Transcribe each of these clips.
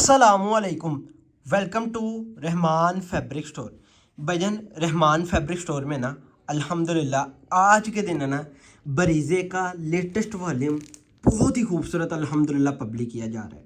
अस्सलामुअलैकुम। Welcome to Rahman fabric store. भजन Rahman fabric store में ना अल्हम्दुलिल्लाह आज के दिन है ना बरीज़े का लेटेस्ट वॉल्यूम बहुत ही खूबसूरत अल्हम्दुलिल्लाह पब्लिक किया जा रहा है।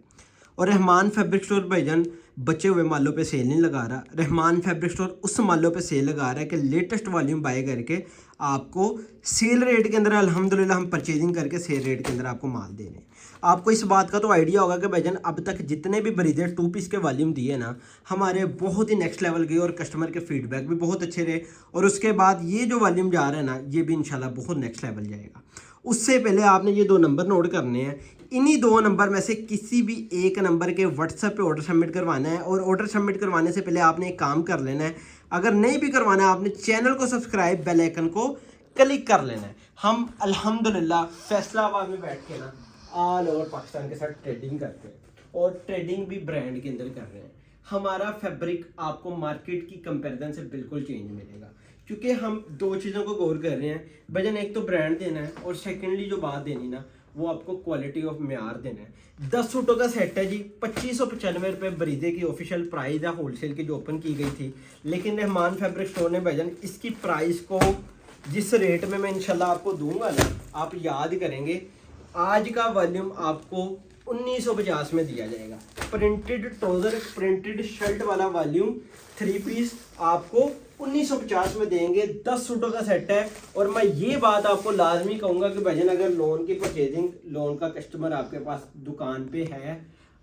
और रहमान फैब्रिक स्टोर भाईजान बचे हुए मालों पे सेल नहीं लगा रहा। रहमान फैब्रिक स्टोर उस मालों पे सेल लगा रहा है कि लेटेस्ट वॉल्यूम बाय करके आपको सेल रेट के अंदर अल्हम्दुलिल्लाह हम परचेजिंग करके सेल रेट के अंदर आपको माल दे रहे हैं। आपको इस बात का तो आइडिया होगा कि भाईजान अब तक जितने भी बरीदे 2 पीस के वॉल्यूम दिए ना हमारे बहुत ही नेक्स्ट लेवल गए और कस्टमर के फीडबैक भी बहुत अच्छे रहे। और उसके बाद ये जो वॉल्यूम जा रहा है ना ये भी इंशाल्लाह बहुत नेक्स्ट लेवल जाएगा। उससे पहले आपने ये 2 नंबर नोट करने हैं। इन्हीं 2 नंबर में से किसी भी एक नंबर के व्हाट्सएप पे ऑर्डर सबमिट करवाना है। और ऑर्डर सबमिट करवाने से पहले आपने एक काम कर लेना है, अगर नहीं भी करवाना है आपने चैनल को सब्सक्राइब बेल आइकन को क्लिक कर लेना है। हम अल्हम्दुलिल्लाह फैसलाबाद में बैठ के ना ऑल ओवर पाकिस्तान के साथ ट्रेडिंग करते हैं और ट्रेडिंग भी ब्रांड के अंदर कर रहे हैं। हमारा फैब्रिक आपको मार्केट की कंपैरिजन से बिल्कुल चेंज मिलेगा क्योंकि हम 2 चीज़ों को गौर कर रहे हैं भजन, एक तो ब्रांड देना है और सेकेंडली जो बात देनी ना वो आपको क्वालिटी ऑफ म्यार देना है। 10 सूटों का सेट है जी, 2595 रुपये बरीदे की ऑफिशियल प्राइस है होलसेल की जो ओपन की गई थी। लेकिन रहमान फैब्रिक स्टोर ने भजन इसकी प्राइस को जिस रेट में मैं इंशाल्लाह आपको दूंगा ना आप याद करेंगे, आज का वॉल्यूम आपको 1950 में दिया जाएगा। प्रिंटेड ट्राउजर प्रिंटेड शर्ट वाला वॉल्यूम 3 पीस आपको 1950 में देंगे। 10 सूटों का सेट है। और मैं ये बात आपको लाजमी कहूँगा कि भजन अगर लोन की परचेजिंग लोन का कस्टमर आपके पास दुकान पे है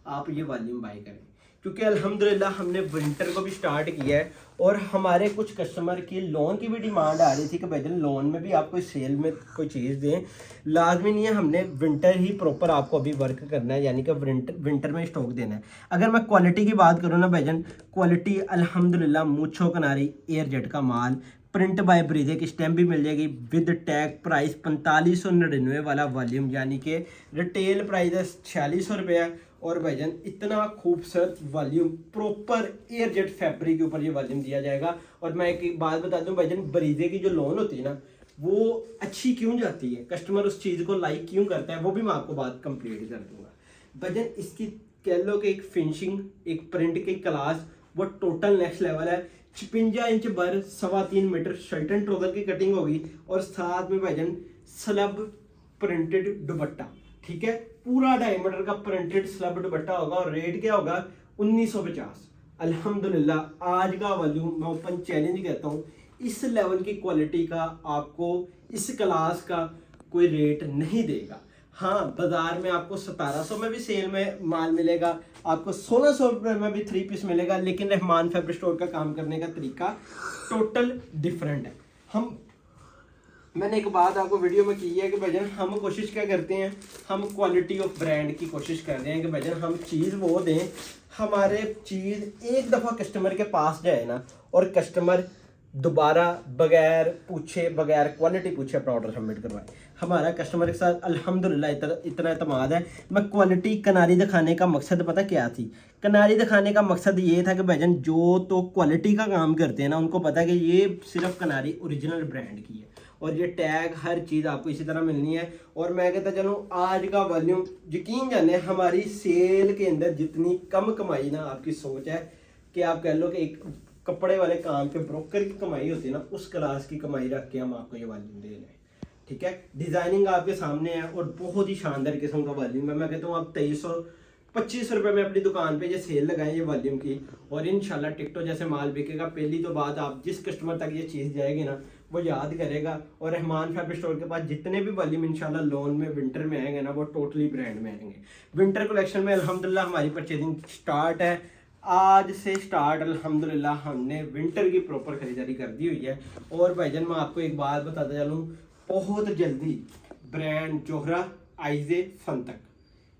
आप ये वॉल्यूम बाय करें क्योंकि अल्हम्दुलिल्लाह हमने विंटर को भी स्टार्ट किया है और हमारे कुछ कस्टमर की लोन की भी डिमांड आ रही थी कि भजन लोन में भी आप कोई सेल में कोई चीज़ दें। लाजमी नहीं है, हमने विंटर ही प्रॉपर आपको अभी वर्क करना है यानी कि विंटर में स्टॉक देना है। अगर मैं क्वालिटी की बात करूँ ना भजन, क्वालिटी अल्हम्दुलिल्लाह मूंछों कनारी एयर जेट का माल प्रिंट बाय बरीदे की स्टैम्प भी मिल जाएगी विद टैग। प्राइस 4599 वाला वॉल्यूम यानी कि रिटेल प्राइस है 4600 रुपये है। और भाईजान इतना खूबसूरत volume proper air jet fabric के ऊपर ये वॉल्यूम दिया जाएगा। और मैं एक बात बता दूं भाईजान, बरीदे की जो लोन होती है ना वो अच्छी क्यों जाती है, कस्टमर उस चीज़ को लाइक क्यों करता है, वो भी मैं आपको बात कंप्लीट कर दूंगा। भाईजान इसकी कह लो कि एक फिनिशिंग एक प्रिंट की क्लास वो टोटल नेक्स्ट लेवल है। 56 इंच बर 3.25 मीटर शर्ट एंड ट्राउजर की कटिंग होगी और साथ में भाईजान स्लब प्रिंटेड दुपट्टा, ठीक है, पूरा डायमीटर का प्रिंटेड स्लब दुपट्टा होगा। और रेट क्या होगा 1950। अल्हम्दुलिल्लाह आज का वॉल्यूम मैं ओपन चैलेंज कहता हूँ, इस लेवल की क्वालिटी का आपको इस क्लास का कोई रेट नहीं देगा। हाँ बाजार में आपको 1700 में भी सेल में माल मिलेगा, आपको 1600 रुपये में भी 3 पीस मिलेगा, लेकिन रहमान फैब्रिक स्टोर का काम करने का तरीका टोटल डिफरेंट है। मैंने एक बात आपको वीडियो में की है कि भजन हम कोशिश क्या करते हैं, हम क्वालिटी ऑफ ब्रांड की कोशिश कर रहे हैं कि भजन हम चीज़ वो दें, हमारे चीज़ एक दफ़ा कस्टमर के पास जाए ना और कस्टमर दोबारा बगैर पूछे बगैर क्वालिटी पूछे अपना ऑर्डर सबमिट करवाए। हमारा कस्टमर के साथ अल्हम्दुलिल्लाह इतना एतमाद है। मैं क्वालिटी किनारी दिखाने का मकसद पता क्या थी, किनारी दिखाने का मकसद ये था कि भजन जो तो क्वालिटी का काम करते हैं ना उनको पता है कि ये सिर्फ किनारी ओरिजिनल ब्रांड की है और ये टैग हर चीज़ आपको इसी तरह मिलनी है। और मैं कहता चलूँ आज का वॉल्यूम यकीन जाने हमारी सेल के अंदर जितनी कम कमाई ना आपकी सोच है कि आप कह लो कि एक कपड़े वाले काम के ब्रोकर की कमाई होती है ना उस क्लास की कमाई रख के हम आपको ये वॉल्यूम दे रहे हैं, ठीक है। डिज़ाइनिंग आपके सामने है और बहुत ही शानदार किस्म का वॉल्यूम है। मैं कहता हूँ आप 2325 रुपये में अपनी दुकान पे ये सेल लगाएं ये वॉल्यूम की और इंशाल्लाह टिकटो जैसे माल बिकेगा। पहली तो बात आप जिस कस्टमर तक ये चीज़ जाएगी ना वो याद करेगा। और रहमान फैब्रिक स्टोर के पास जितने भी वॉल्यूम इंशाल्लाह लोन में विंटर में आएंगे ना वो टोटली ब्रांड में आएंगे। विंटर कलेक्शन में अल्हम्दुलिल्लाह हमारी परचेजिंग स्टार्ट है, आज से स्टार्ट अल्हम्दुलिल्लाह हमने विंटर की प्रॉपर खरीदारी कर दी हुई है। और भाईजान मैं आपको एक बात बताता चलूँ, बहुत जल्दी ब्रांड जोहरा आइजे फन तक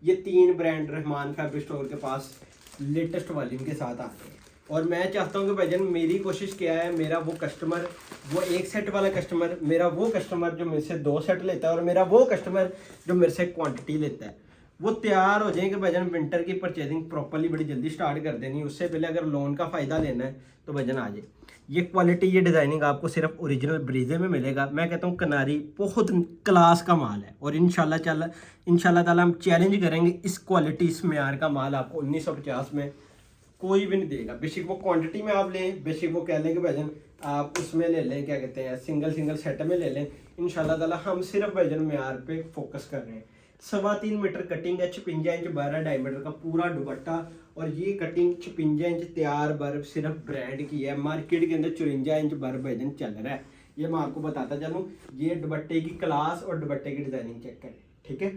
ये 3 ब्रांड रहमान फैब्रिक स्टोर के पास लेटेस्ट वॉल्यूम के साथ आते हैं। और मैं चाहता हूँ कि भाईजान मेरी कोशिश क्या है, मेरा वो कस्टमर वो 1 सेट वाला कस्टमर, मेरा वो कस्टमर जो मेरे से 2 सेट लेता है और मेरा वो कस्टमर जो मेरे से क्वांटिटी लेता है वो तैयार हो जाएंगे भजन विंटर की परचेजिंग प्रॉपरली बड़ी जल्दी स्टार्ट कर देनी। उससे पहले अगर लोन का फ़ायदा लेना है तो भजन आ जाए। ये क्वालिटी, ये डिज़ाइनिंग आपको सिर्फ ओरिजिनल ब्रीजे में मिलेगा। मैं कहता हूँ कनारी बहुत क्लास का माल है, और इंशाल्लाह ताला हम चैलेंज करेंगे इस क्वालिटी, इस मेयार का माल आपको 1950 में कोई भी नहीं देगा। बेशक वो क्वांटिटी में आप लें, बेशक वो कह लें कि भाईजान आप उसमें ले लें, क्या कहते हैं, सिंगल सेट में ले लें, इंशाल्लाह ताला हम सिर्फ भाईजान मेयार पे फोकस कर रहे हैं। 3.25 मीटर कटिंग है, 56 इंच 12 डायमीटर का पूरा दुपट्टा, और ये कटिंग 56 इंच तैयार बर्फ सिर्फ ब्रांड की है। मार्केट के अंदर 54 इंच बर्फ भाईजान चल रहा है, ये मैं आपको बताता चलूँ। ये दुपट्टे की क्लास और दुपट्टे की डिज़ाइनिंग चेक करें, ठीक है।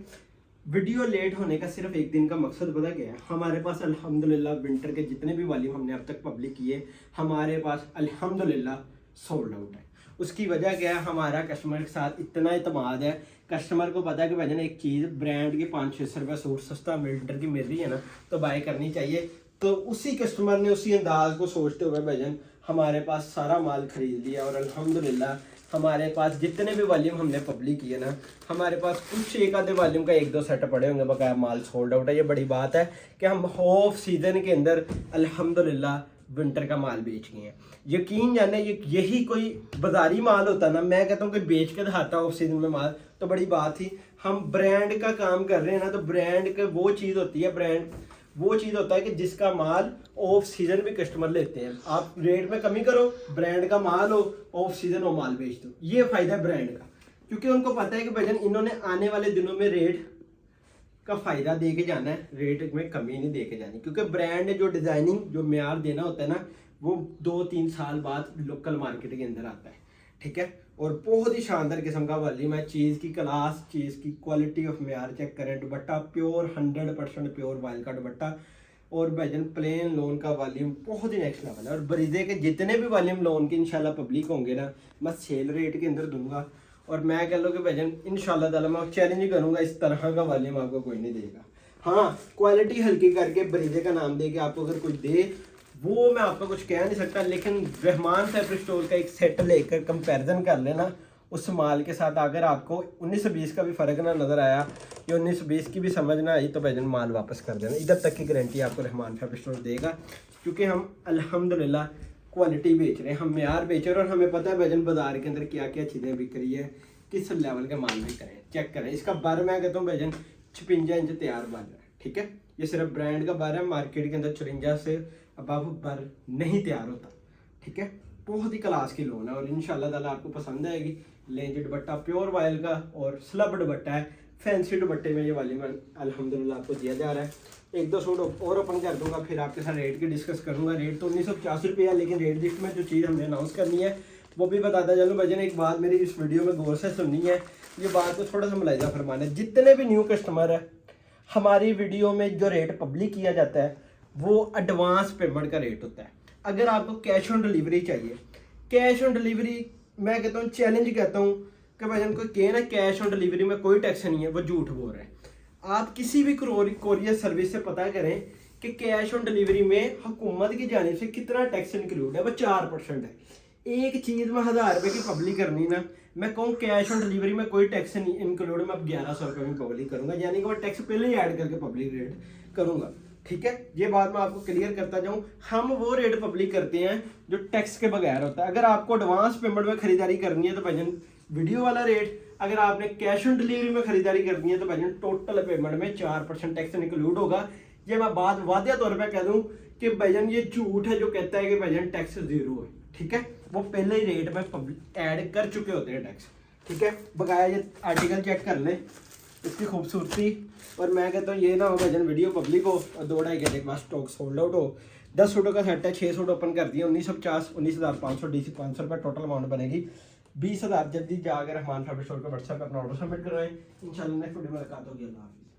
वीडियो लेट होने का सिर्फ एक दिन का मकसद पता क्या है, हमारे पास अल्हम्दुलिल्लाह विंटर के जितने भी वॉल्यूम हमने अब तक पब्लिक किए, हमारे पास अल्हम्दुलिल्लाह सोल्ड आउट है। उसकी वजह क्या है, हमारा कस्टमर के साथ इतना इतमाद है, कस्टमर को पता है कि भाईजान एक चीज़ ब्रांड की 500-600 रुपये सूट सस्ता विंटर की मिल रही है ना, तो बाय करनी चाहिए। तो उसी कस्टमर ने उसी अंदाज को सोचते हुए भाईजान हमारे पास सारा माल खरीद लिया, और अल्हम्दुलिल्लाह हमारे पास जितने भी वॉल्यूम हमने पब्लिक किए ना, हमारे पास कुछ एक आधे वॉल्यूम का 1-2 सेट पड़े होंगे, बकाया माल सोल्ड आउट है। ये बड़ी बात है कि हम ऑफ सीजन के अंदर अल्हम्दुलिल्लाह विंटर का माल बेच गए हैं। यकीन जाने यही कोई बाजारी माल होता ना, मैं कहता हूँ कि बेच के दिखाता ऑफ सीजन में माल, तो बड़ी बात थी। हम ब्रांड का काम कर रहे हैं ना, तो ब्रांड का वो चीज़ होती है, ब्रांड वो चीज़ होता है कि जिसका माल ऑफ सीजन भी कस्टमर लेते हैं। आप रेट में कमी करो, ब्रांड का माल हो, ऑफ सीजन हो माल बेच दो, ये फायदा है ब्रांड का, क्योंकि उनको पता है कि भाईजान इन्होंने आने वाले दिनों में रेट का फायदा दे के जाना है, रेट में कमी नहीं दे के जानी, क्योंकि ब्रांड ने जो डिजाइनिंग जो मेयार देना होता है ना, वो 2-3 साल बाद लोकल मार्केट के अंदर आता है, ठीक है। और बहुत ही शानदार किस्म का वॉल्यूम है, चीज़ की क्लास, चीज़ की क्वालिटी ऑफ मेयार चेक करें। दुपट्टा प्योर 100% प्योर वाइल का दुपट्टा, और भाईजान प्लेन लोन का वॉल्यूम बहुत ही नेक्स्ट लेवल है। और बरीजे के जितने भी वॉल्यूम लोन के इंशाल्लाह पब्लिक होंगे ना, मैं सेल रेट के अंदर दूंगा, और मैं कह लो कि भाईजान इंशाल्लाह ताला मैं चैलेंज करूंगा, इस तरह का वॉल्यूम आपको कोई नहीं देगा। हाँ, क्वालिटी हल्की करके बरीजे का नाम दे के आपको अगर कोई दे, वो मैं आपको कुछ कह नहीं सकता, लेकिन रहमान फैब्रिक स्टोर का एक सेट लेकर कंपैरिजन कर लेना उस माल के साथ। अगर आपको 19-20 का भी फ़र्क ना नज़र आया, या 19-20 की भी समझ ना आई, तो भाईजान माल वापस कर देना। इधर तक की गारंटी आपको रहमान फैब्रिक स्टोर देगा, क्योंकि हम अल्हम्दुलिल्लाह क्वालिटी बेच रहे हैं, हम मेयार बेच रहे हैं, और हमें पता है भाईजान बाजार के अंदर क्या क्या चीज़ें बिक रही है, किस लेवल के माल बिक रहे हैं। चेक करें इसका बर, मैं कहता हूँ भाईजान 56 इंच तैयार बर है, ठीक है। ये सिर्फ ब्रांड का बर है, मार्केट के अंदर 54 से अब बर नहीं तैयार होता, ठीक है। बहुत ही क्लास की लोन है, और इंशाल्लाह ताला आपको पसंद आएगी। लेंज दुपट्टा प्योर वायल का और स्लब दुपट्टा है, फैंसी दुपट्टे में ये वॉल्यूम अल्हम्दुलिल्लाह आपको दिया जा रहा है। 1-2 सूट और ओपन कर दूंगा, फिर आपके साथ रेट की डिस्कस करूंगा। रेट तो 1950 रुपये है, लेकिन रेट लिस्ट में जो चीज़ हमने अनाउंस करनी है वो भी बताता चलूँ। भाईजान एक बात मेरी इस वीडियो में गौर से सुननी है, ये बात को थोड़ा सा मुलाहिजा फरमाना है। जितने भी न्यू कस्टमर है, हमारी वीडियो में जो रेट पब्लिक किया जाता है वो एडवांस पेमेंट का रेट होता है। अगर आपको कैश ऑन डिलीवरी चाहिए, कैश ऑन डिलीवरी मैं कहता हूँ, चैलेंज कहता हूँ कि भाईजान कोई कहे ना कैश ऑन डिलीवरी में कोई टैक्स नहीं है, वो झूठ बोल रहे हैं। आप किसी भी कोरियर सर्विस से पता करें कि कैश ऑन डिलीवरी में हुकूमत की जानिब से कितना टैक्स इंक्लूड है, वो 4% है। एक चीज़ में 1000 रुपये की पब्लिक करनी ना, मैं कहूँ कैश ऑन डिलीवरी में कोई टैक्स नहीं इंक्लूड, मैं अब 1100 रुपये में पब्लिक करूँगा, यानी कि वो टैक्स पहले ही ऐड करके पब्लिक रेट करूँगा, ठीक है। ये बात मैं आपको क्लियर करता जाऊँ। हम वो रेट पब्लिक करते हैं जो टैक्स के बगैर होता है। अगर आपको एडवांस पेमेंट में खरीदारी करनी है तो भाईजान वीडियो वाला रेट, अगर आपने कैश ऑन डिलीवरी में खरीदारी करनी है तो भाईजान टोटल पेमेंट में 4% टैक्स इंक्लूड होगा। ये मैं बात वादिया तौर पर कह दूँ कि भाईजान ये झूठ है जो कहता है कि भाईजान टैक्स 0 है, ठीक है। वो पहले ही रेट में ऐड कर चुके होते हैं टैक्स, ठीक है। बकाया ये आर्टिकल चेक कर लें, इसकी खूबसूरती। और मैं कहता हूँ ये ना हो भाईजान वीडियो पब्लिक हो और 2-2.5 घंटे के बाद स्टॉक सोल्ड आउट हो। 10 सूटों का सेट है, 6 सूट ओपन कर दिए, 1950, 19,500 DC 500 रुपये टोटल अमाउंट बनेगी। 20,000 जल्दी जाकर रहमान फैब्रिक स्टोर पर व्हाट्सएप पर अपना ऑर्डर सबमिट करवाएं। इंशाल्लाह नेक्स्ट वीडियो में मुलाकात होगी। अल्लाह हाफिज़।